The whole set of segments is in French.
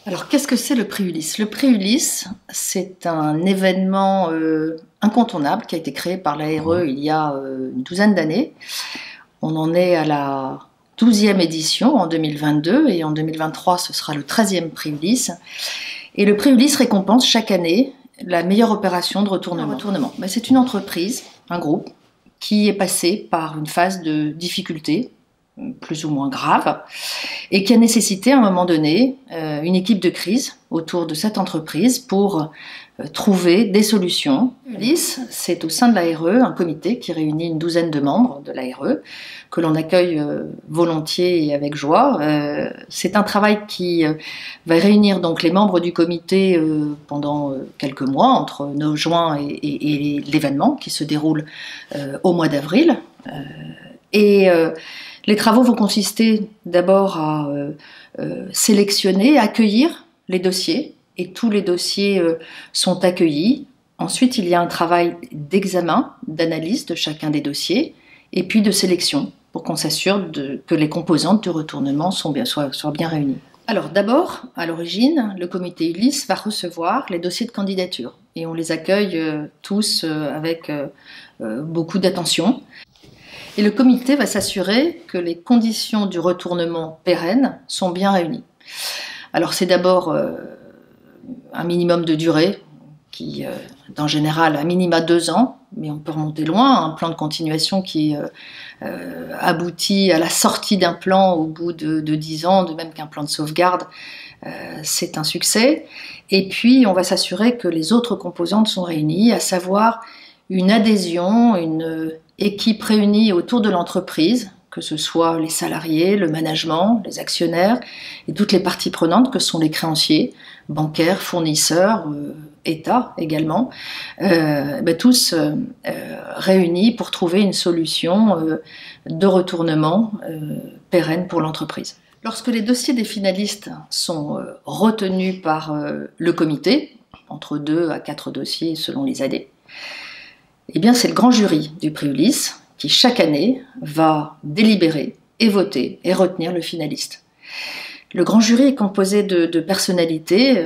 Alors, qu'est-ce que c'est le prix Ulysse? Le prix Ulysse, c'est un événement incontournable qui a été créé par l'ARE il y a une douzaine d'années. On en est à la 12e édition en 2022 et en 2023, ce sera le 13e prix Ulysse. Et le prix Ulysse récompense chaque année la meilleure opération de retournement. Mais c'est une entreprise, un groupe, qui est passé par une phase de difficulté, plus ou moins grave, et qui a nécessité à un moment donné une équipe de crise autour de cette entreprise pour trouver des solutions. Ulysse, c'est au sein de l'ARE un comité qui réunit une douzaine de membres de l'ARE, que l'on accueille volontiers et avec joie. C'est un travail qui va réunir donc les membres du comité pendant quelques mois, entre juin et l'événement qui se déroule au mois d'avril. Les travaux vont consister d'abord à sélectionner, accueillir les dossiers, et tous les dossiers sont accueillis. Ensuite, il y a un travail d'examen, d'analyse de chacun des dossiers, et puis de sélection, pour qu'on s'assure que les composantes du retournement soient bien réunies. Alors d'abord, à l'origine, le comité Ulysse va recevoir les dossiers de candidature, et on les accueille tous avec beaucoup d'attention. Et le comité va s'assurer que les conditions du retournement pérenne sont bien réunies. Alors c'est d'abord un minimum de durée, qui en général à minima 2 ans, mais on peut remonter loin, un plan de continuation qui aboutit à la sortie d'un plan au bout de 10 ans, de même qu'un plan de sauvegarde, c'est un succès. Et puis on va s'assurer que les autres composantes sont réunies, à savoir une adhésion, une équipe réunie autour de l'entreprise, que ce soit les salariés, le management, les actionnaires et toutes les parties prenantes que sont les créanciers, bancaires, fournisseurs, État également, tous réunis pour trouver une solution de retournement pérenne pour l'entreprise. Lorsque les dossiers des finalistes sont retenus par le comité, entre 2 à 4 dossiers selon les années, eh bien, c'est le grand jury du prix Ulysse qui, chaque année, va délibérer et voter et retenir le finaliste. Le grand jury est composé de personnalités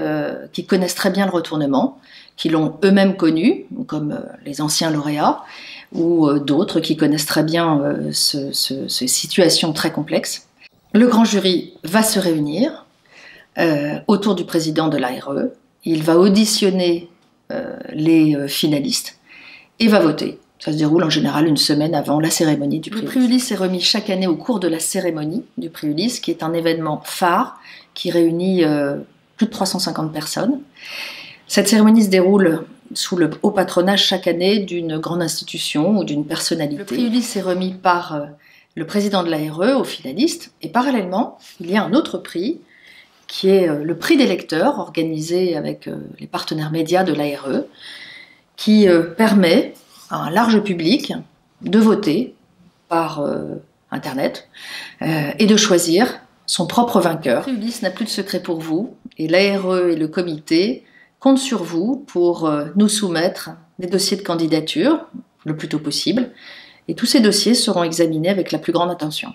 qui connaissent très bien le retournement, qui l'ont eux-mêmes connu, comme les anciens lauréats, ou d'autres qui connaissent très bien ces situations très complexes. Le grand jury va se réunir autour du président de l'ARE. Il va auditionner les finalistes et va voter. Ça se déroule en général une semaine avant la cérémonie du prix Ulysse. Le prix Ulysse est remis chaque année au cours de la cérémonie du prix Ulysse, qui est un événement phare qui réunit plus de 350 personnes. Cette cérémonie se déroule sous le haut patronage chaque année d'une grande institution ou d'une personnalité. Le prix Ulysse est remis par le président de l'ARE aux finalistes, et parallèlement, il y a un autre prix qui est le prix des lecteurs, organisé avec les partenaires médias de l'ARE, qui permet à un large public de voter par Internet et de choisir son propre vainqueur. Le prix Ulysse n'a plus de secret pour vous, et l'ARE et le comité comptent sur vous pour nous soumettre des dossiers de candidature le plus tôt possible, et tous ces dossiers seront examinés avec la plus grande attention.